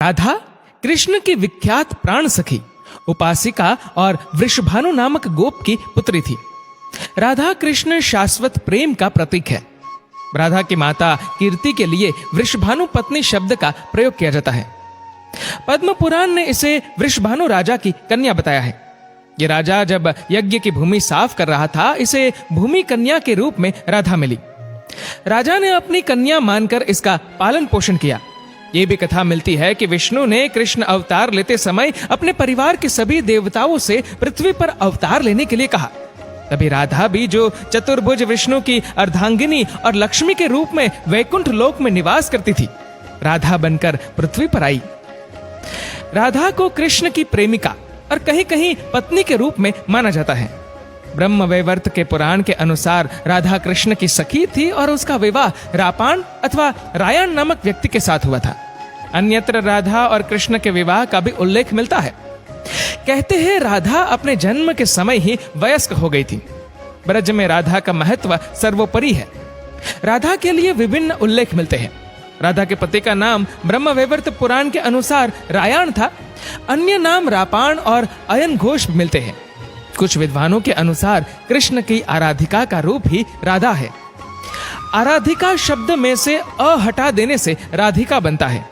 राधा कृष्ण की विख्यात प्राण सखी, उपासिका और वृषभानु नामक गोप की पुत्री थी। राधा कृष्ण शाश्वत प्रेम का प्रतीक है। राधा की माता कीर्ति के लिए वृषभानु पत्नी शब्द का प्रयोग किया जाता है। पद्म पुराण ने इसे वृषभानु राजा की कन्या बताया है। ये राजा जब यज्ञ की भूमि साफ कर रहा था, इसे भूमि कन्या के रूप में राधा मिली। राजा ने अपनी कन्या मानकर इसका पालन पोषण किया। ये भी कथा मिलती है कि विष्णु ने कृष्ण अवतार लेते समय अपने परिवार के सभी देवताओं से पृथ्वी पर अवतार लेने के लिए कहा। तभी राधा भी, जो चतुर्भुज विष्णु की अर्धांगिनी और लक्ष्मी के रूप में वैकुंठ लोक में निवास करती थी, राधा बनकर पृथ्वी पर आई। राधा को कृष्ण की प्रेमिका और कहीं कहीं पत्नी के रूप में माना जाता है। ब्रह्मवैवर्त के पुराण के अनुसार राधा कृष्ण की सखी थी और उसका विवाह रापान अथवा रायण नामक व्यक्ति के साथ हुआ था। अन्यत्र राधा और कृष्ण के विवाह का भी उल्लेख मिलता है। कहते हैं राधा अपने जन्म के समय ही वयस्क हो गई थी। ब्रज में राधा का महत्व सर्वोपरि है। राधा के लिए विभिन्न उल्लेख मिलते हैं। राधा के पति का नाम ब्रह्मवैवर्त पुराण के अनुसार रायण था। अन्य नाम रापान और अयन घोष मिलते हैं। कुछ विद्वानों के अनुसार कृष्ण की आराधिका का रूप ही राधा है। आराधिका शब्द में से अ हटा देने से राधिका बनता है।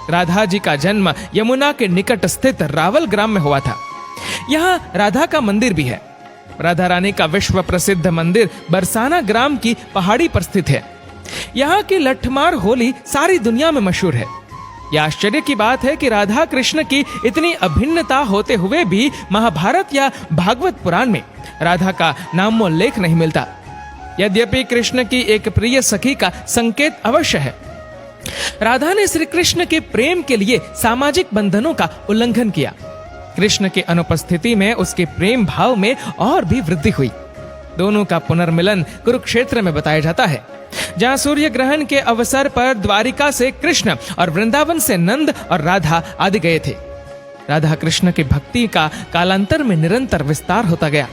राधा जी का जन्म यमुना के निकट स्थित रावल ग्राम में हुआ था। यहाँ राधा का मंदिर भी है। राधा रानी का विश्व प्रसिद्ध मंदिर बरसाना ग्राम की पहाड़ी पर स्थित है। यहाँ की लठमार होली सारी दुनिया में मशहूर है। यह आश्चर्य की बात है कि राधा कृष्ण की इतनी अभिन्नता होते हुए भी महाभारत या भागवत पुराण में राधा का नामोल्लेख नहीं मिलता। यद्यपि कृष्ण की एक प्रिय सखी का संकेत अवश्य है। राधा ने श्री कृष्ण के प्रेम के लिए सामाजिक बंधनों का उल्लंघन किया। कृष्ण की अनुपस्थिति में उसके प्रेम भाव में और भी वृद्धि हुई। दोनों का पुनर्मिलन कुरुक्षेत्र में बताया जाता है, जहां सूर्य ग्रहण के अवसर पर द्वारिका से कृष्ण और वृंदावन से नंद और राधा आदि गए थे। राधा कृष्ण की भक्ति का कालांतर में निरंतर विस्तार होता गया।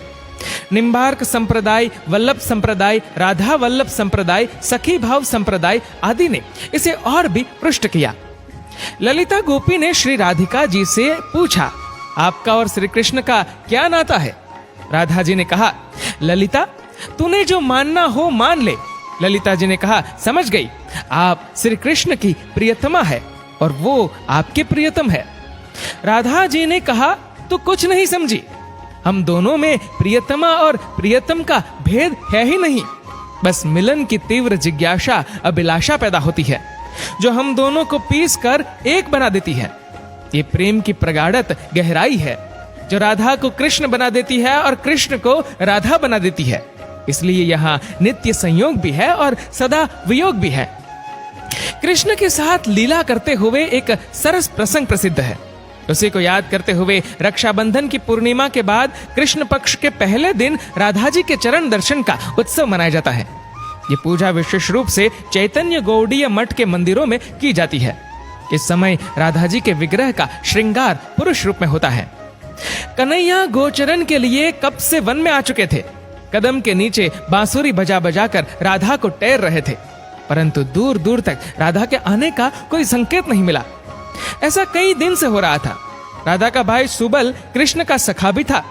निम्बार्क संप्रदाय, वल्लभ संप्रदाय, राधा वल्लभ संप्रदाय, सखी भाव संप्रदाय आदि ने इसे और भी पुष्ट किया। ललिता गोपी ने श्री राधिका जी से पूछा, आपका और श्री कृष्ण का क्या नाता है? राधा जी ने कहा, ललिता तूने जो मानना हो मान ले। ललिता जी ने कहा, समझ गई, आप श्री कृष्ण की प्रियतमा है और वो आपके प्रियतम है। राधा जी ने कहा, तू कुछ नहीं समझी, हम दोनों में प्रियतमा और प्रियतम का भेद है ही नहीं। बस मिलन की तीव्र जिज्ञासा, अभिलाषा पैदा होती है, जो हम दोनों को पीस कर एक बना देती है। ये प्रेम की प्रगाढ़त गहराई है, जो राधा को कृष्ण बना देती है और कृष्ण को राधा बना देती है। इसलिए यहाँ नित्य संयोग भी है और सदा वियोग भी है। कृष्ण के साथ लीला करते हुए एक सरस प्रसंग प्रसिद्ध है। उसी को याद करते हुए रक्षाबंधन की पूर्णिमा के बाद कृष्ण पक्ष के पहले दिन राधा जी के चरण दर्शन का उत्सव मनाया जाता है। ये पूजा विशेष रूप से चैतन्य गौड़ीय मठ के मंदिरों में की जाती है। इस समय राधा जी के विग्रह का श्रृंगार पुरुष रूप में होता है। कन्हैया गोचरण के लिए कब से वन में आ चुके थे। कदम के नीचे बांसुरी बजा बजा कर राधा को टेर रहे थे, परंतु दूर दूर तक राधा के आने का कोई संकेत नहीं मिला। ऐसा कई दिन से हो रहा था। राधा का भाई सुबल कृष्ण का सखा भी था।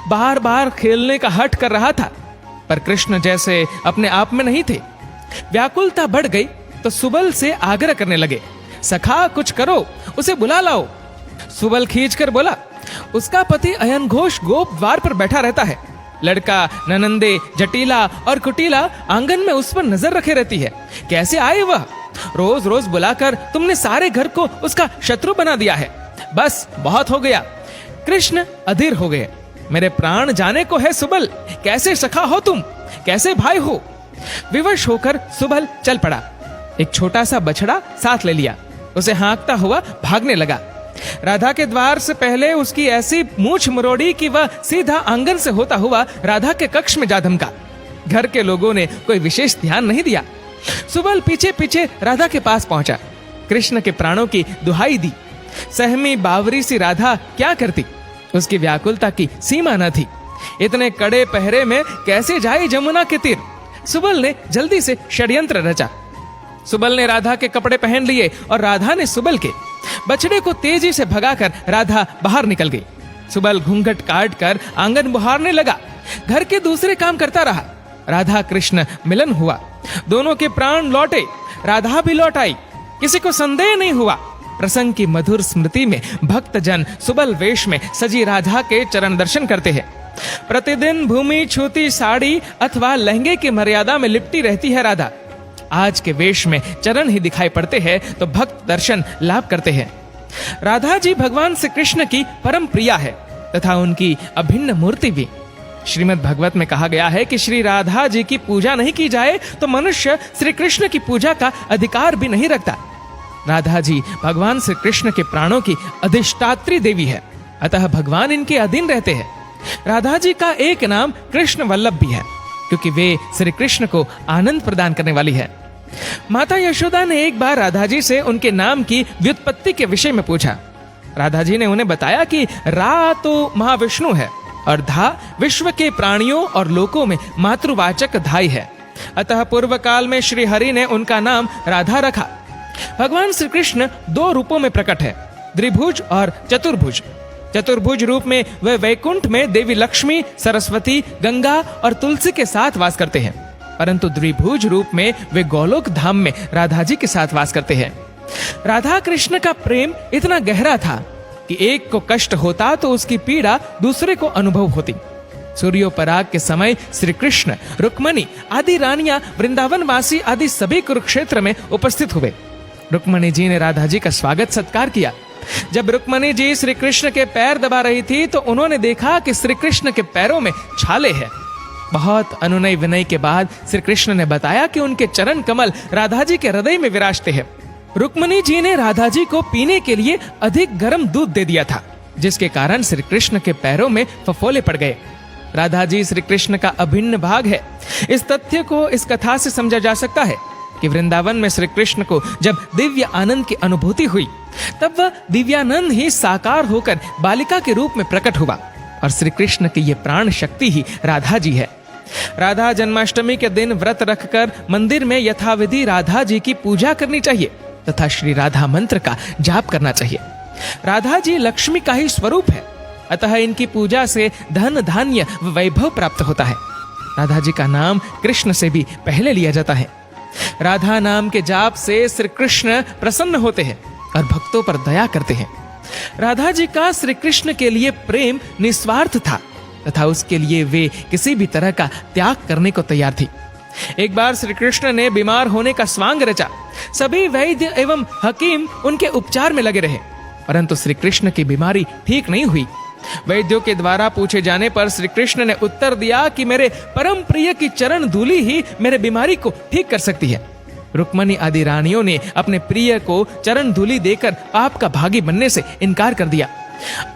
बार बार खेलने का हठ कर रहा था, पर कृष्ण जैसे अपने आप में नहीं थे। व्याकुलता बढ़ गई तो सुबल से आग्रह करने लगे, सखा कुछ करो, उसे बुला लाओ। सुबल खींचकर बोला, उसका पति अयन घोष गोप द्वार पर बैठा रहता है। लड़का ननंदे, जटीला और कुटीला आंगन में उस पर नजर रखे रहती है। कैसे आए वह? रोज रोज बुलाकर तुमने सारे घर को उसका शत्रु बना दिया है। बस बहुत हो गया। कृष्ण अधीर हो गए। मेरे प्राण जाने को है सुबल, कैसे सखा हो तुम, कैसे भाई हो? विवश होकर सुबल चल पड़ा। एक छोटा सा बछड़ा साथ ले लिया। उसे हाँकता हुआ भागने लगा। राधा के द्वार से पहले उसकी ऐसी मूछ मरोड़ी कि वह सीधा आंगन से होता हुआ राधा के कक्ष में जा धमका। घर के लोगों ने कोई विशेष ध्यान नहीं दिया। सुबल पीछे पीछे राधा के पास पहुंचा। कृष्ण के प्राणों की दुहाई दी। सहमी बावरी सी राधा क्या करती? उसकी व्याकुलता की सीमा न थी। इतने कड़े पहरे में कैसे जाए जमुना के तीर? सुबल ने जल्दी से षड्यंत्र रचा। सुबल ने राधा के कपड़े पहन लिए और राधा ने सुबल के। बछड़े को तेजी से भगाकर राधा बाहर निकल गई। सुबल घूंघट काट कर आंगन बुहारने लगा, घर के दूसरे काम करता रहा। राधा कृष्ण मिलन हुआ, दोनों के प्राण लौटे, राधा भी लौट आई, किसी को संदेह नहीं हुआ। प्रसंग की मधुर स्मृति में भक्तजन सुबल वेश में सजी राधा के चरण दर्शन करते हैं। प्रतिदिन भूमि छूती साड़ी अथवा लहंगे की मर्यादा में लिपटी रहती है राधा। आज के वेश में चरण ही दिखाई पड़ते हैं तो भक्त दर्शन लाभ करते हैं। राधा जी भगवान श्री कृष्ण की परम प्रिया है तथा उनकी अभिन्न मूर्ति भी। श्रीमद् भागवत में कहा गया है कि श्री राधा जी की पूजा नहीं की जाए तो मनुष्य श्री कृष्ण की पूजा का अधिकार भी नहीं रखता। राधा जी भगवान श्री कृष्ण के प्राणों की अधिष्ठात्री देवी है, अतः भगवान इनके अधीन रहते हैं। राधा जी का एक नाम कृष्ण वल्लभ भी है, क्योंकि वे श्री कृष्ण को आनंद प्रदान करने वाली है। माता यशोदा ने एक बार राधा जी से उनके नाम की व्युत्पत्ति के विषय में पूछा। राधा जी ने उन्हें बताया कि रा तो महाविष्णु है और धा विश्व के प्राणियों और लोकों में मातृवाचक धाई है, अतः पूर्व काल में श्री हरि ने उनका नाम राधा रखा। भगवान श्री कृष्ण दो रूपों में प्रकट है, द्विभुज और चतुर्भुज। चतुर्भुज रूप में वे वैकुंठ में देवी लक्ष्मी, सरस्वती, गंगा और तुलसी के साथ वास करते हैं, परंतु द्विभुज रूप में वे गोलोक धाम में राधा जी के साथ वास करते हैं। राधा कृष्ण का प्रेम इतना गहरा था कि एक को कष्ट होता तो उसकी पीड़ा दूसरे को अनुभव होती। सूर्योपराग के समय श्री कृष्ण, रुक्मणी आदि रानियां, वृंदावन वासी आदि सभी कुरुक्षेत्र में उपस्थित हुए। रुक्मणी जी ने राधा जी का स्वागत सत्कार किया। जब रुक्मणी जी श्री कृष्ण के पैर दबा रही थी तो उन्होंने देखा कि श्री कृष्ण के पैरों में छाले हैं। बहुत अनुनय विनय के बाद श्री कृष्ण ने बताया कि उनके चरण कमल राधा जी के हृदय में विराजते हैं। रुक्मणी जी ने राधा जी को पीने के लिए अधिक गर्म दूध दे दिया था, जिसके कारण श्री कृष्ण के पैरों में फफोले पड़ गए। राधा जी श्री कृष्ण का अभिन्न भाग है। इस तथ्य को इस कथा से समझा जा सकता है कि वृंदावन में श्री कृष्ण को जब दिव्य आनंद की अनुभूति हुई तब वह दिव्यानंद ही साकार होकर बालिका के रूप में प्रकट हुआ और श्री कृष्ण की ये प्राण शक्ति ही राधा जी है। राधा जन्माष्टमी के दिन व्रत रखकर मंदिर में यथाविधि राधा जी की पूजा करनी चाहिए तथा श्री राधा मंत्र का जाप करना चाहिए। राधा जी लक्ष्मी का ही स्वरूप है, अतः इनकी पूजा से धन धान्य व वैभव प्राप्त होता है। राधा जी का नाम कृष्ण से भी पहले लिया जाता है। राधा नाम के जाप से श्री कृष्ण प्रसन्न होते हैं और भक्तों पर दया करते हैं। राधा जी का श्री कृष्ण के लिए प्रेम निस्वार्थ था तथा उसके लिए वे किसी भी तरह का त्याग करने को तैयार थी। एक बार श्री कृष्ण ने बीमार होने का स्वांग रचा। सभी वैद्य एवं हकीम उनके उपचार में लगे रहे, परंतु श्री कृष्ण की बीमारी ठीक नहीं हुई। वैद्यों के द्वारा पूछे जाने पर श्री कृष्ण ने उत्तर दिया कि मेरे परम प्रिय की चरण धूलि ही मेरे बीमारी को ठीक कर सकती है। रुक्मणी आदि रानियों ने अपने प्रिय को चरण धूलि देकर पाप का भागी बनने से इनकार कर दिया।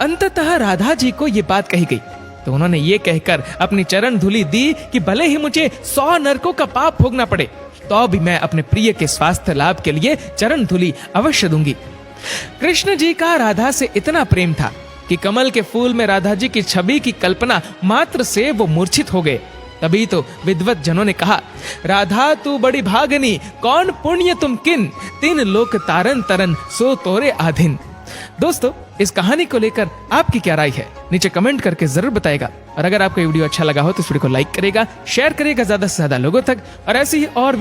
अंततः राधा जी को ये बात कही गई तो उन्होंने ये कहकर अपनी चरण धूलि दी कि भले ही मुझे 100 नरकों का पाप भोगना पड़े तो भी मैं अपने प्रिय के स्वास्थ्य लाभ के लिए चरण धूलि अवश्य दूंगी। कृष्ण जी का राधा से इतना प्रेम था कि कमल के फूल में राधा जी की छवि की कल्पना मात्र से वो मूर्छित हो गए। तभी तो विद्वत जनों ने कहा, राधा तू बड़ी भागनी, कौन पुण्य तुम किन, तीन लोक तारन तरन सो तोरे आधीन। दोस्तों, इस कहानी को लेकर आपकी क्या राय है नीचे कमेंट करके जरूर बताएगा। और अगर आपको ये वीडियो अच्छा लगा हो तो इस वीडियो को लाइक करेगा, शेयर करेगा ज्यादा से ज्यादा लोगों तक, और ऐसी ही और